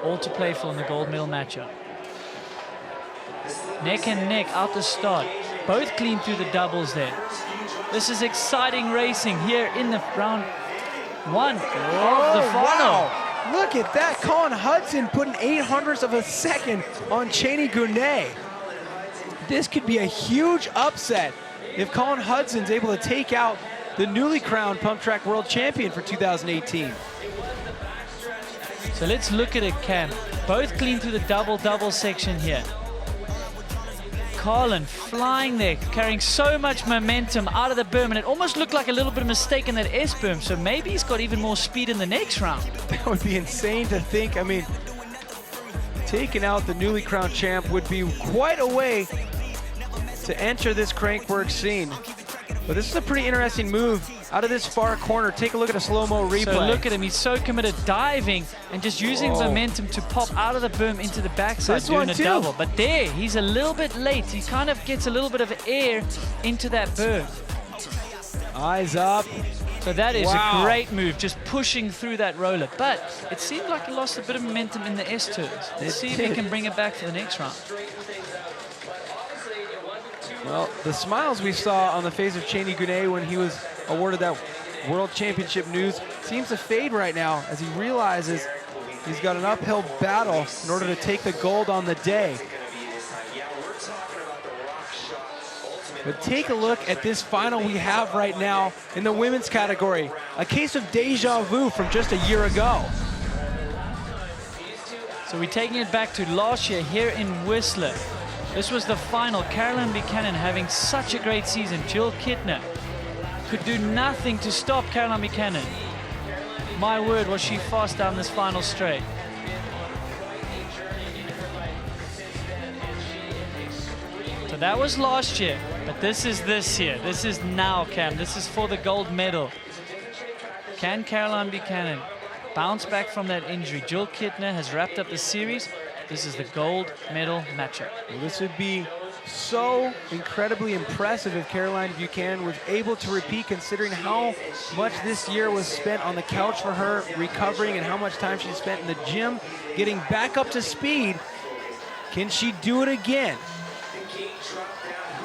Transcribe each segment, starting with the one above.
all to play for in the gold medal matchup. Neck and neck out the start. Both clean through the doubles there. This is exciting racing here in the round one of the final. Wow. Look at that. Colin Hudson putting 800ths of a second on Cheney Gounet. This could be a huge upset if Colin Hudson's able to take out the newly crowned pump track world champion for 2018. So let's look at it, Cam. Both clean through the double section here. Colin flying there, carrying so much momentum out of the berm, and it almost looked like a little bit of mistake in that S berm, so maybe he's got even more speed in the next round. That would be insane to think. I mean, taking out the newly crowned champ would be quite a way to enter this Crankworx scene. But this is a pretty interesting move out of this far corner. Take a look at a slow-mo replay. So look at him, he's so committed, diving and just using momentum to pop out of the berm into the backside, doing a double. But there, he's a little bit late. He kind of gets a little bit of air into that berm. Eyes up. So that is a great move, just pushing through that roller. But it seemed like he lost a bit of momentum in the S turns. Let's see if he can bring it back for the next round. Well, the smiles we saw on the face of Cheney Gounet when he was awarded that World Championship news seems to fade right now as he realizes he's got an uphill battle in order to take the gold on the day. But take a look at this final we have right now in the women's category. A case of deja vu from just a year ago. So we're taking it back to last year here in Whistler. This was the final. Caroline Buchanan having such a great season. Jill Kittner could do nothing to stop Caroline Buchanan. My word, was she fast down this final straight. So that was last year, but this is this year. This is now, Cam. This is for the gold medal. Can Caroline Buchanan bounce back from that injury? Jill Kittner has wrapped up the series. This is the gold medal matchup. Well, this would be so incredibly impressive if Caroline Buchanan was able to repeat, considering how much this year was spent on the couch for her, recovering, and how much time she spent in the gym, getting back up to speed. Can she do it again?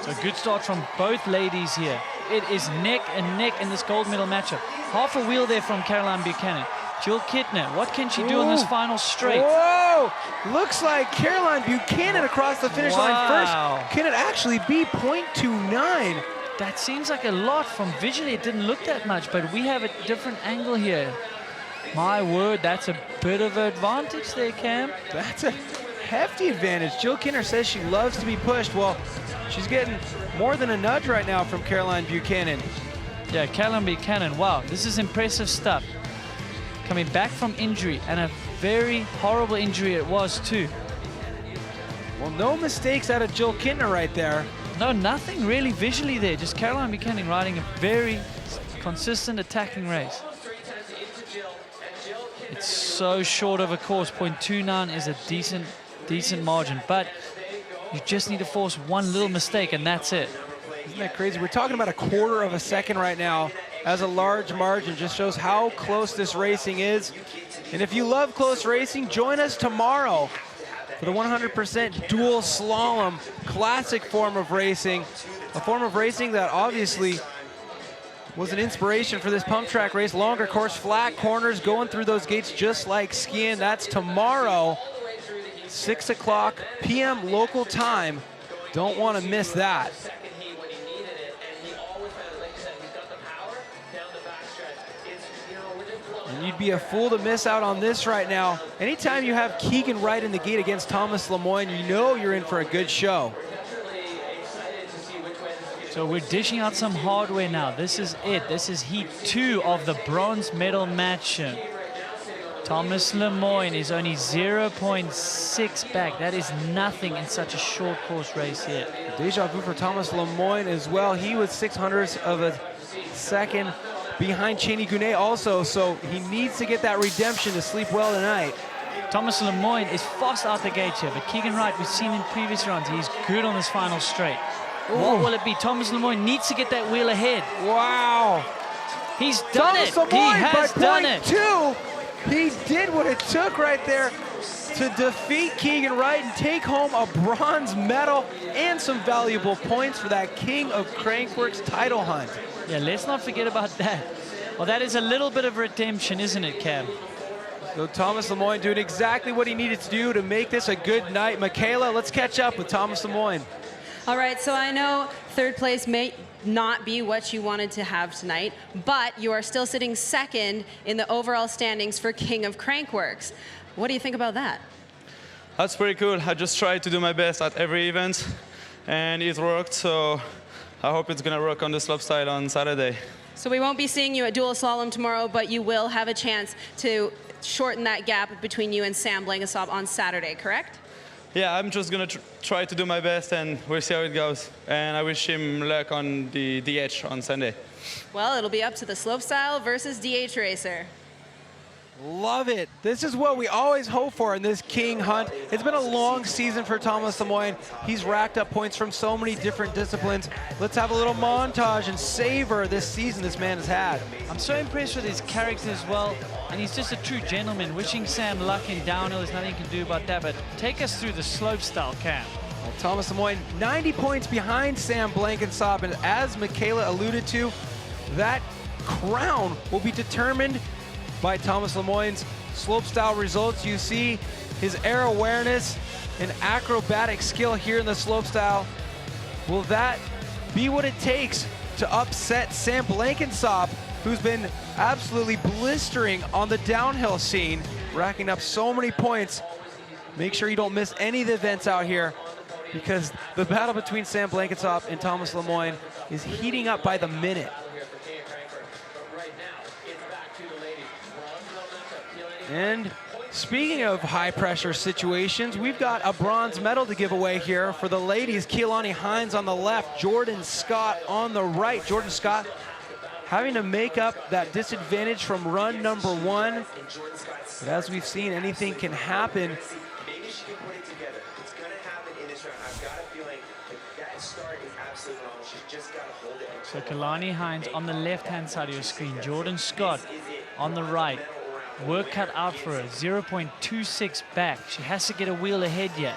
So a good start from both ladies here. It is neck and neck in this gold medal matchup. Half a wheel there from Caroline Buchanan. Jill Kittner, what can she do in this final straight? Whoa! Looks like Caroline Buchanan across the finish line first. Can it actually be 0.29? That seems like a lot. From visually, it didn't look that much, but we have a different angle here. My word, that's a bit of an advantage there, Cam. That's a hefty advantage. Jill Kittner says she loves to be pushed. Well, she's getting more than a nudge right now from Caroline Buchanan. Yeah, Caroline Buchanan, wow, this is impressive stuff. Coming back from injury, and a very horrible injury it was too. Well, no mistakes out of Jill Kittner right there. No, nothing really visually there. Just Caroline Buchanan riding a very consistent attacking race. It's so short of a course. 0.29 is a decent margin, but you just need to force one little mistake and that's it. Isn't that crazy? We're talking about a quarter of a second right now as a large margin. Just shows how close this racing is. And if you love close racing, join us tomorrow for the 100% dual slalom classic form of racing. A form of racing that obviously was an inspiration for this pump track race. Longer course, flat corners, going through those gates just like skiing. That's tomorrow, 6 o'clock p.m. local time. Don't want to miss that. And you'd be a fool to miss out on this right now. Anytime you have Keegan Wright in the gate against Thomas Lemoyne, you know you're in for a good show. So we're dishing out some hardware now. This is it. This is heat 2 of the bronze medal match. Thomas Lemoyne is only 0.6 back. That is nothing in such a short course race here. Deja vu for Thomas Lemoyne as well. He was 600ths of a second behind Cheney Gounet also, so he needs to get that redemption to sleep well tonight. Thomas Lemoyne is fast out the gate here, but Keegan Wright, we've seen in previous rounds, he's good on this final straight. Ooh. What will it be? Thomas Lemoyne needs to get that wheel ahead. Wow. He's done Thomas it. Lemoyne, He has done it. He did what it took right there to defeat Keegan Wright and take home a bronze medal and some valuable points for that King of Crankworx title hunt. Yeah, let's not forget about that. Well, that is a little bit of redemption, isn't it, Cam? So Thomas Lemoyne doing exactly what he needed to do to make this a good night. Michaela, let's catch up with Thomas Lemoyne. All right, so I know third place may not be what you wanted to have tonight, but you are still sitting second in the overall standings for King of Crankworx. What do you think about that? That's pretty cool. I just tried to do my best at every event, and it worked, so I hope it's going to work on the slopestyle on Saturday. So we won't be seeing you at dual slalom tomorrow, but you will have a chance to shorten that gap between you and Sam Blankenship on Saturday, correct? Yeah, I'm just going to try to do my best, and we'll see how it goes. And I wish him luck on the DH on Sunday. Well, it'll be up to the slopestyle versus DH racer. Love it. This is what we always hope for in this King hunt. It's been a long season for Thomas Lemoyne. He's racked up points from so many different disciplines. Let's have a little montage and savor this season this man has had. I'm so impressed with his character as well, and he's just a true gentleman. Wishing Sam luck in downhill, there's nothing you can do about that, but take us through the slopestyle, Cam. Well, Thomas Lemoyne, 90 points behind Sam Blankenship, and as Michaela alluded to, that crown will be determined by Thomas Lemoyne's slopestyle results. You see his air awareness and acrobatic skill here in the slopestyle. Will that be what it takes to upset Sam Blankenship, who's been absolutely blistering on the downhill scene, racking up so many points? Make sure you don't miss any of the events out here, because the battle between Sam Blankenship and Thomas Lemoyne is heating up by the minute. And speaking of high-pressure situations, we've got a bronze medal to give away here for the ladies. Keilani Hines on the left, Jordan Scott on the right. Jordan Scott having to make up that disadvantage from run number one. But as we've seen, anything can happen. So Keilani Hines on the left-hand side of your screen, Jordan Scott on the right. Work cut out for her, 0.26 back. She has to get a wheel ahead yet.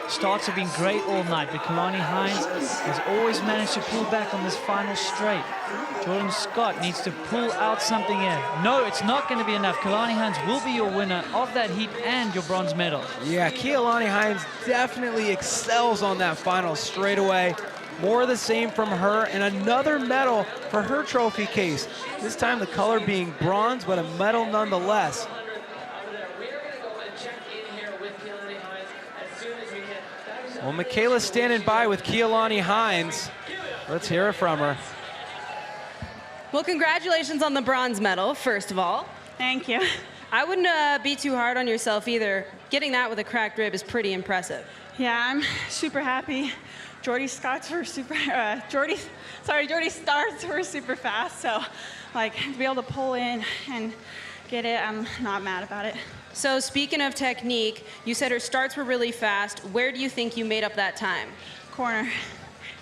Starts have been great all night, but Keilani Hines has always managed to pull back on this final straight. Jordan Scott needs to pull out something here. No, it's not going to be enough. Keilani Hines will be your winner of that heat and your bronze medal. Yeah, Keilani Hines definitely excels on that final straightaway. More of the same from her, and another medal for her trophy case. This time the color being bronze, but a medal nonetheless. Well, Michaela's standing by with Keilani Hines. Let's hear it from her. Well, congratulations on the bronze medal, first of all. Thank you. I wouldn't be too hard on yourself either. Getting that with a cracked rib is pretty impressive. Yeah, I'm super happy. Jordy starts were super fast, so like to be able to pull in and get it, I'm not mad about it. So speaking of technique, you said her starts were really fast. Where do you think you made up that time? Corner.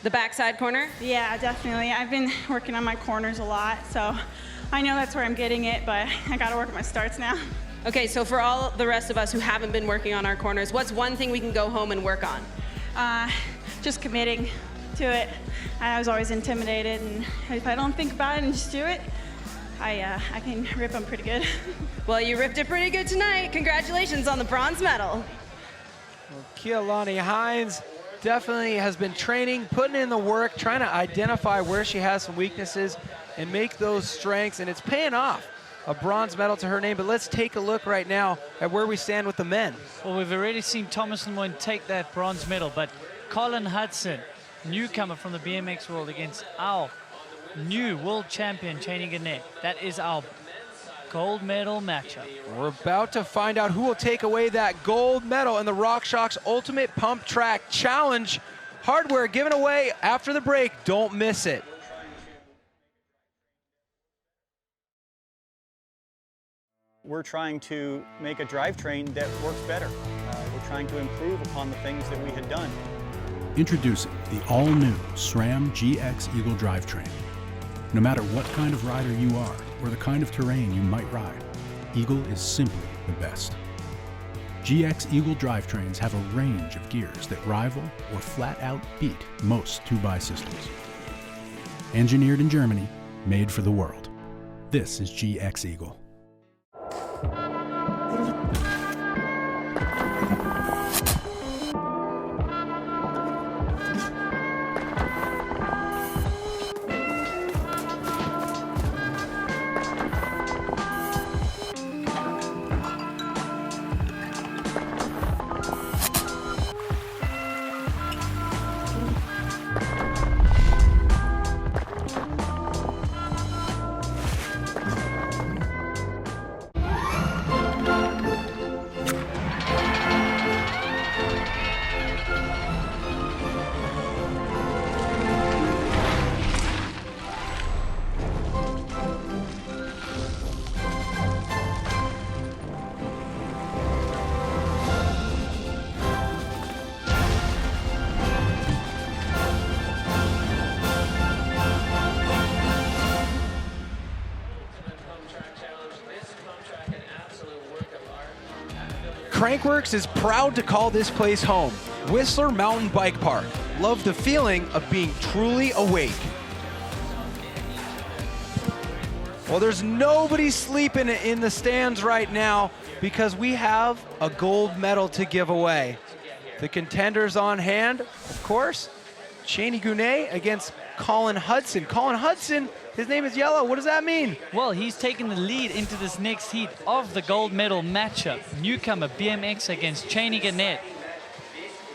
The backside corner? Yeah, definitely. I've been working on my corners a lot, so I know that's where I'm getting it, but I gotta work at my starts now. Okay, so for all the rest of us who haven't been working on our corners, what's one thing we can go home and work on? Just committing to it. I was always intimidated, and if I don't think about it and just do it, I can rip them pretty good. Well, you ripped it pretty good tonight. Congratulations on the bronze medal. Well, Keilani Hines definitely has been training, putting in the work, trying to identify where she has some weaknesses and make those strengths, and it's paying off. A bronze medal to her name, but let's take a look right now at where we stand with the men. Well, we've already seen Thomas Lemoyne take that bronze medal, but Colin Hudson, newcomer from the BMX world, against our new world champion, Cheney Gannett. That is our gold medal matchup. We're about to find out who will take away that gold medal in the RockShox Ultimate Pump Track Challenge. Hardware given away after the break. Don't miss it. We're trying to make a drivetrain that works better. We're trying to improve upon the things that we had done. Introducing the all-new SRAM GX Eagle drivetrain. No matter what kind of rider you are or the kind of terrain you might ride, Eagle is simply the best. GX Eagle drivetrains have a range of gears that rival or flat out beat most 2x systems. Engineered in Germany, made for the world. This is GX Eagle. Crankworx is proud to call this place home, Whistler Mountain Bike Park. Love the feeling of being truly awake. Well, there's nobody sleeping in the stands right now because we have a gold medal to give away. The contenders on hand, of course, Cheney Gounet against Colin Hudson. Colin Hudson, his name is yellow. What does that mean? Well, he's taking the lead into this next heat of the gold medal matchup. Newcomer BMX against Cheney Gounet.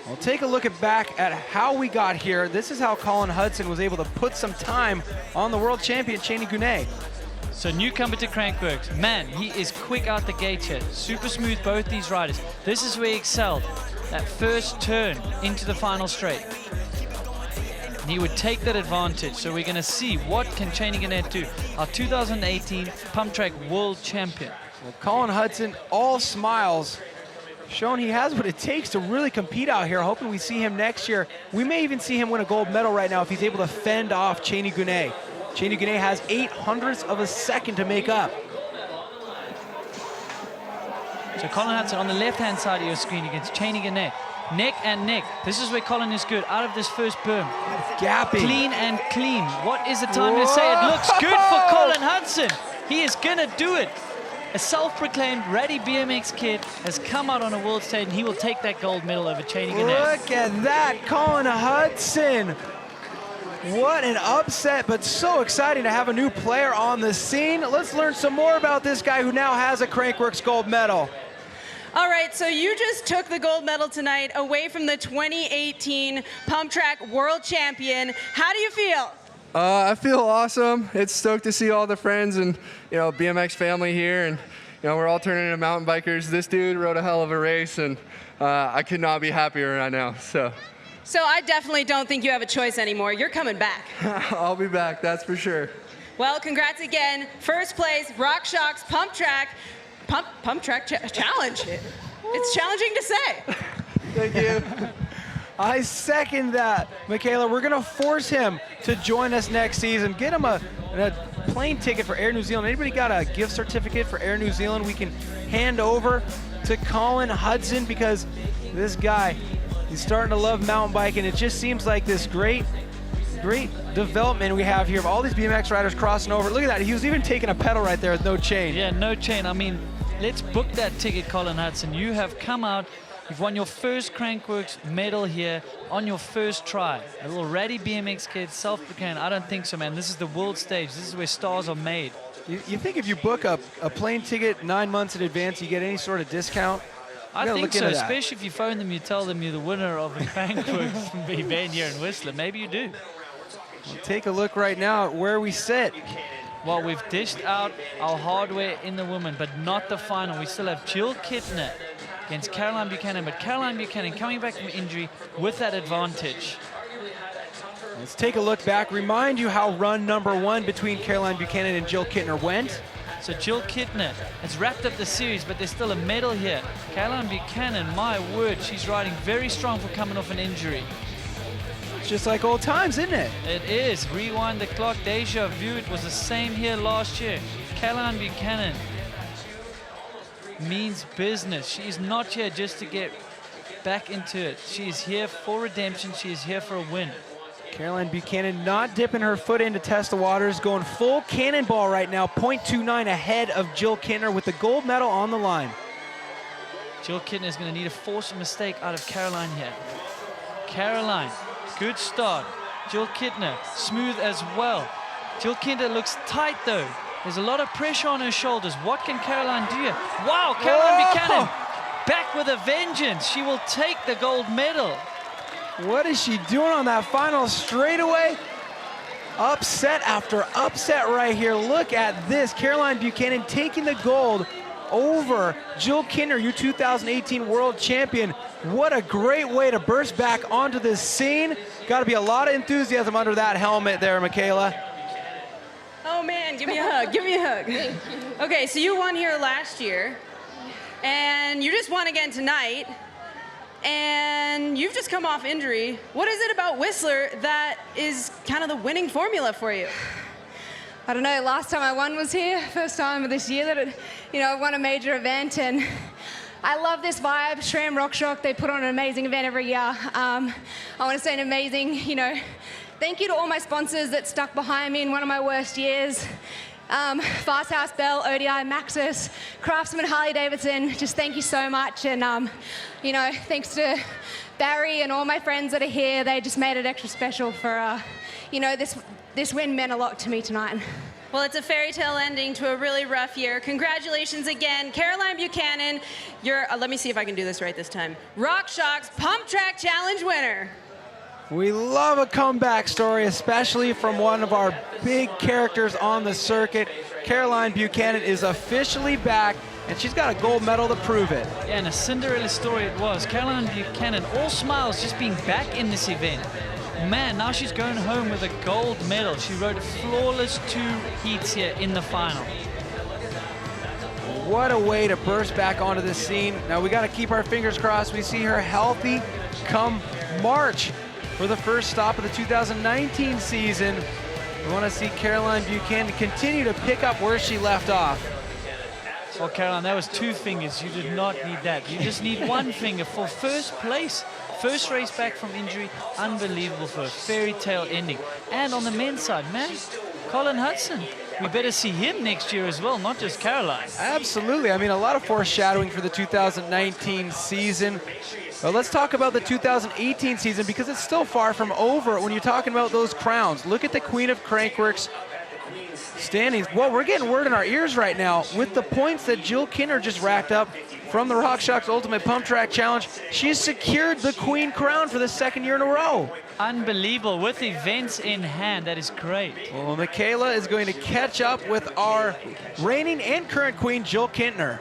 Well, take a look back at how we got here. This is how Colin Hudson was able to put some time on the world champion, Cheney Gounet. So newcomer to Crankworx. Man, he is quick out the gate here. Super smooth, both these riders. This is where he excelled. That first turn into the final straight. He would take that advantage. So we're going to see what can Cheney Gounet do. Our 2018 Pump Track World Champion. Well, Colin Hudson, all smiles, showing he has what it takes to really compete out here. Hoping we see him next year. We may even see him win a gold medal right now if he's able to fend off Cheney Gounet. Cheney Gounet has 0.08 of a second to make up. So Colin Hudson on the left-hand side of your screen against Cheney Gounet. Neck and neck. This is where Colin is good. Out of this first berm. Gapping. Clean and clean. What is the time to say? It looks good for Colin Hudson. He is going to do it. A self-proclaimed ready BMX kid has come out on a world stage, and he will take that gold medal over Cheney Gounet. Look at that, Colin Hudson. What an upset, but so exciting to have a new player on the scene. Let's learn some more about this guy who now has a Crankworx gold medal. All right, so you just took the gold medal tonight away from the 2018 Pump Track World Champion. How do you feel? I feel awesome. It's stoked to see all the friends and BMX family here, and we're all turning into mountain bikers. This dude rode a hell of a race, and I could not be happier right now. So I definitely don't think you have a choice anymore. You're coming back. I'll be back, that's for sure. Well, congrats again. First place, RockShox Pump Track Challenge. It's challenging to say. Thank you. I second that. Michaela, we're going to force him to join us next season. Get him a plane ticket for Air New Zealand. Anybody got a gift certificate for Air New Zealand we can hand over to Colin Hudson, because this guy, he's starting to love mountain biking. It just seems like this great development we have here of all these BMX riders crossing over. Look at that. He was even taking a pedal right there with no chain. Yeah, no chain. I mean, let's book that ticket, Colin Hudson. You have come out. You've won your first Crankworx medal here on your first try. A little ready BMX kid, self-proclaimed. I don't think so, man. This is the world stage. This is where stars are made. You think if you book a plane ticket 9 months in advance, you get any sort of discount? I think so, especially if you phone them, you tell them you're the winner of the Crankworx event here in Whistler. Maybe you do. Well, take a look right now at where we sit. Well, we've dished out our hardware in the women, but not the final. We still have Jill Kittner against Caroline Buchanan, but Caroline Buchanan coming back from injury with that advantage. Let's take a look back. Remind you how run number 1 between Caroline Buchanan and Jill Kittner went. So Jill Kittner has wrapped up the series, but there's still a medal here. Caroline Buchanan, my word, she's riding very strong for coming off an injury. It's just like old times, isn't it? It is. Rewind the clock, deja vu. It was the same here last year. Caroline Buchanan means business. She is not here just to get back into it. She is here for redemption. She is here for a win. Caroline Buchanan not dipping her foot in to test the waters, going full cannonball right now, 0.29 ahead of Jill Kintner with the gold medal on the line. Jill Kintner is going to need to force a mistake out of Caroline here. Caroline, good start. Jill Kintner, smooth as well. Jill Kintner looks tight though. There's a lot of pressure on her shoulders. What can Caroline do here? Wow, Caroline Buchanan back with a vengeance. She will take the gold medal. What is she doing on that final straightaway? Upset after upset right here. Look at this. Caroline Buchanan taking the gold over Jill Kintner, your 2018 world champion. What a great way to burst back onto this scene. Got to be a lot of enthusiasm under that helmet there, Michaela. Oh man, give me a hug, give me a hug. Thank you. Okay, so you won here last year, and you just won again tonight, and you've just come off injury. What is it about Whistler that is kind of the winning formula for you? I don't know, last time I won was here, first time of this year that I won a major event, and I love this vibe. SRAM RockShox, they put on an amazing event every year. I want to say an amazing, thank you to all my sponsors that stuck behind me in one of my worst years. Fast House Bell, ODI, Maxis, Craftsman, Harley Davidson, just thank you so much. And, thanks to Barry and all my friends that are here, they just made it extra special for, this win meant a lot to me tonight. Well, it's a fairy tale ending to a really rough year. Congratulations again, Caroline Buchanan. You're, let me see if I can do this right this time, RockShox Pump Track Challenge winner. We love a comeback story, especially from one of our big characters on the circuit. Caroline Buchanan is officially back, and she's got a gold medal to prove it. Yeah, and a Cinderella story it was. Caroline Buchanan, all smiles just being back in this event. Man, now she's going home with a gold medal. She rode a flawless 2 heats here in the final. What a way to burst back onto the scene. Now we got to keep our fingers crossed. We see her healthy come March for the first stop of the 2019 season. We want to see Caroline Buchanan continue to pick up where she left off. Well, Caroline, that was 2 fingers. You did not need that. You just need 1 finger for first place. First race back from injury, unbelievable for a fairy tale ending. And on the men's side, man, Colin Hudson. We better see him next year as well, not just Caroline. Absolutely. I mean, a lot of foreshadowing for the 2019 season. Well, let's talk about the 2018 season because it's still far from over when you're talking about those crowns. Look at the Queen of Crankworx standings. Well, we're getting word in our ears right now with the points that Jill Kintner just racked up from the RockShox Ultimate Pump Track Challenge. She's secured the Queen crown for the 2nd year in a row. Unbelievable, with events in hand. That is great. Well, Michaela is going to catch up with our reigning and current Queen, Jill Kintner.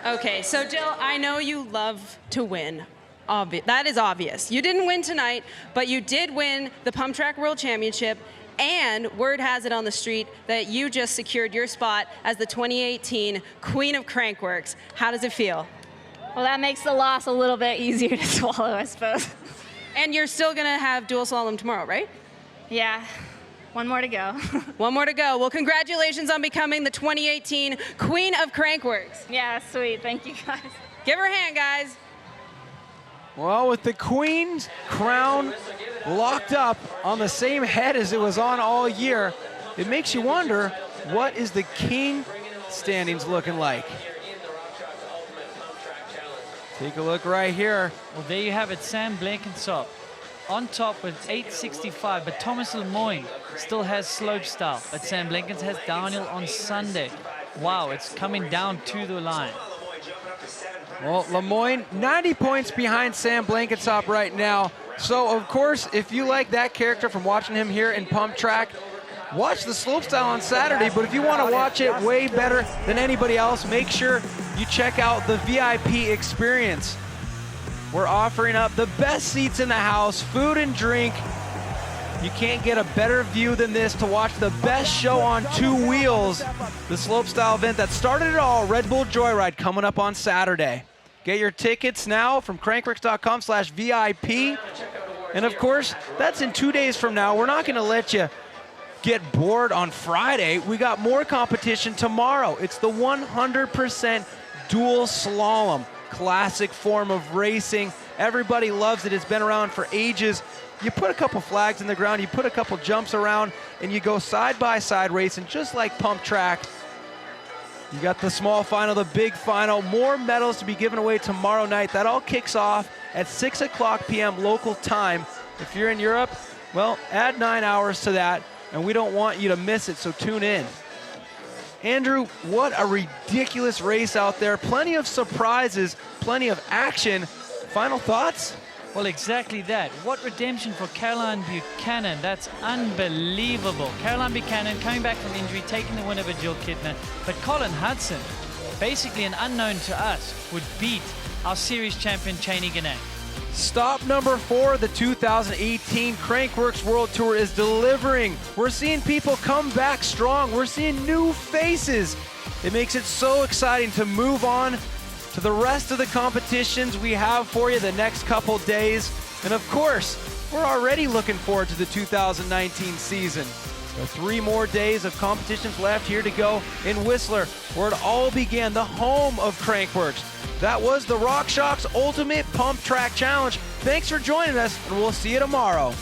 Okay, so Jill, I know you love to win. That is obvious. You didn't win tonight, but you did win the Pump Track World Championship, and word has it on the street that you just secured your spot as the 2018 Queen of Crankworx. How does it feel? Well, that makes the loss a little bit easier to swallow, I suppose. And you're still gonna have dual slalom tomorrow, right? Yeah, 1 more to go. 1 more to go. Well, congratulations on becoming the 2018 Queen of Crankworx. Yeah, sweet, thank you guys. Give her a hand, guys. Well, with the Queen's crown locked up on the same head as it was on all year, it makes you wonder, what is the King standings looking like? Take a look right here. Well, there you have it, Sam Blenkinsop on top with 865, but Thomas Lemoyne still has slopestyle, but Sam Blenkins has downhill on Sunday. Wow, it's coming down to the line. Well, Lemoyne, 90 points behind Sam Blenkinsop right now. So, of course, if you like that character from watching him here in Pump Track, watch the slopestyle on Saturday. But if you want to watch it way better than anybody else, make sure you check out the VIP experience. We're offering up the best seats in the house, food and drink. You can't get a better view than this to watch the best show on 2 wheels. The slopestyle event that started it all, Red Bull Joyride, coming up on Saturday. Get your tickets now from crankworx.com/VIP. And of course, that's in 2 days from now. We're not going to let you get bored on Friday. We got more competition tomorrow. It's the 100% dual slalom, classic form of racing. Everybody loves it. It's been around for ages. You put a couple flags in the ground, you put a couple jumps around, and you go side-by-side racing just like pump track. You got the small final, the big final, more medals to be given away tomorrow night. That all kicks off at 6 o'clock p.m. local time. If you're in Europe, well, add 9 hours to that, and we don't want you to miss it, so tune in. Andrew, what a ridiculous race out there. Plenty of surprises, plenty of action. Final thoughts? Well, exactly that. What redemption for Caroline Buchanan. That's unbelievable. Caroline Buchanan coming back from injury, taking the win over Jill Kittner. But Colin Hudson, basically an unknown to us, would beat our series champion, Cheney Ganang. Stop number 4, the 2018 Crankworx World Tour is delivering. We're seeing people come back strong. We're seeing new faces. It makes it so exciting to move on to the rest of the competitions we have for you the next couple days. And of course, we're already looking forward to the 2019 season. There are 3 more days of competitions left here to go in Whistler, where it all began, the home of Crankworx. That was the RockShox Ultimate Pump Track Challenge. Thanks for joining us, and we'll see you tomorrow.